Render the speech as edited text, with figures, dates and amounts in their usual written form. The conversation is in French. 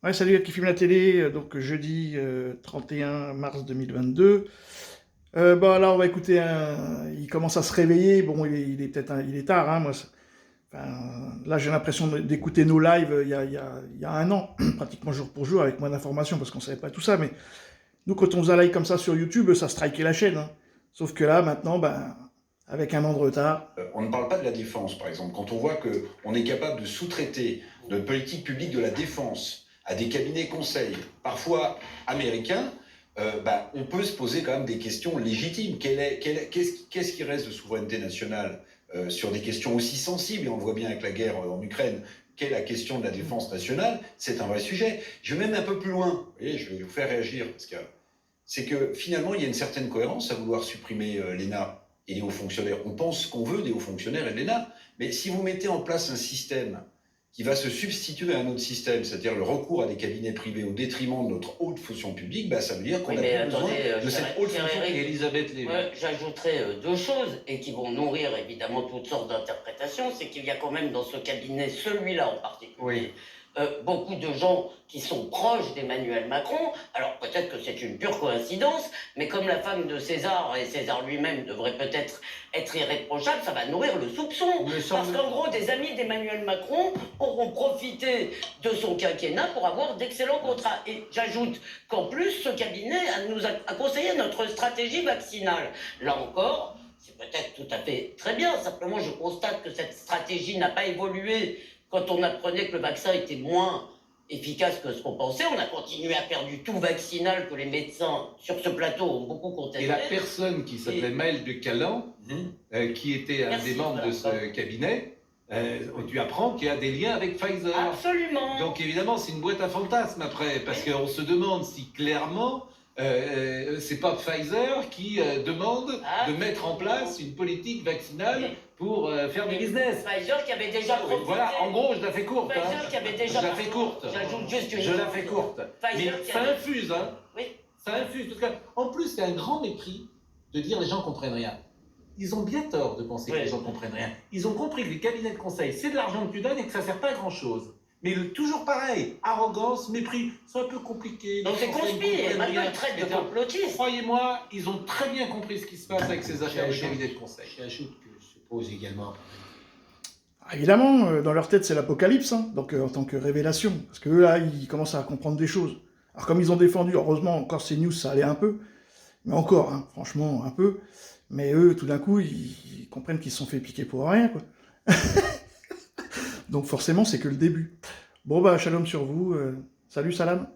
Ouais, salut à qui filme la télé, donc jeudi 31 mars 2022. Bah là, on va écouter il commence à se réveiller. Bon, il est peut-être il est tard, hein, moi. Enfin, là, j'ai l'impression d'écouter nos lives il y a un an, pratiquement jour pour jour, avec moins d'informations parce qu'on savait pas tout ça. Mais nous, quand on faisait un live comme ça sur YouTube, ça strikait la chaîne, hein. Sauf que là, maintenant, ben, avec un an de retard. On ne parle pas de la défense, par exemple. Quand on voit qu'on est capable de sous-traiter notre politique publique de la défense à des cabinets conseils, parfois américains, on peut se poser quand même des questions légitimes. Qu'est-ce qui reste de souveraineté nationale sur des questions aussi sensibles? Et on le voit bien avec la guerre en Ukraine. Qu'est la question de la défense nationale? C'est un vrai sujet. Je vais même un peu plus loin. Vous voyez, je vais vous faire réagir parce que c'est que finalement, il y a une certaine cohérence à vouloir supprimer l'ENA et les hauts fonctionnaires. On pense ce qu'on veut des hauts fonctionnaires et de l'ENA, mais si vous mettez en place un système qui va se substituer à un autre système, c'est-à-dire le recours à des cabinets privés au détriment de notre haute fonction publique, ça veut dire qu'on n'a plus besoin de cette haute fonction. Elisabeth Lévy. J'ajouterais deux choses, et qui vont nourrir évidemment toutes sortes d'interprétations. C'est qu'il y a quand même dans ce cabinet, celui-là en particulier, Oui. Beaucoup de gens qui sont proches d'Emmanuel Macron. Alors peut-être que c'est une pure coïncidence, mais comme la femme de César, et César lui-même devrait peut-être être irréprochable, ça va nourrir le soupçon. Parce qu'en gros, des amis d'Emmanuel Macron auront profité de son quinquennat pour avoir d'excellents contrats. Et j'ajoute qu'en plus, ce cabinet nous a conseillé notre stratégie vaccinale. Là encore, c'est peut-être tout à fait très bien. Simplement, je constate que cette stratégie n'a pas évolué. Quand on apprenait que le vaccin était moins efficace que ce qu'on pensait, on a continué à faire du tout vaccinal que les médecins sur ce plateau ont beaucoup contesté. Et la personne qui s'appelait Maëlle de Calan, qui était un des membres de ce cabinet, tu apprends qu'il y a des liens avec Pfizer. Absolument. Donc évidemment, c'est une boîte à fantasmes après, parce qu'on se demande si clairement, c'est pas Pfizer qui demande de mettre en place une politique vaccinale pour faire du business. Pfizer qui avait déjà profité. Voilà, en gros, je la fais courte. Pfizer qui avait déjà. Je la fais courte. J'ajoute juste une. Je la fais courte. Pfizer Mais qui ça avait. infuse, hein. Oui. Ça infuse. Parce qu'en plus, c'est un grand mépris de dire les gens comprennent rien. Ils ont bien tort de penser que les gens comprennent rien. Ils ont compris que les cabinets de conseil, c'est de l'argent que tu donnes et que ça sert pas à grand chose. Mais toujours pareil, arrogance, mépris, c'est un peu compliqué. Donc c'est conspiré, maintenant ils traitent de complotiste. Croyez-moi, ils ont très bien compris ce qui se passe avec ces affaires de cabinets de conseil. J'ajoute que se pose également. Évidemment, dans leur tête, c'est l'apocalypse, hein, donc en tant que révélation. Parce que eux, là, ils commencent à comprendre des choses. Alors, comme ils ont défendu, heureusement, encore ces news, ça allait un peu. Mais encore, hein, franchement, un peu. Mais eux, tout d'un coup, ils comprennent qu'ils se sont fait piquer pour rien, quoi. Donc, forcément, c'est que le début. Bon, bah, shalom sur vous. Salut, salam.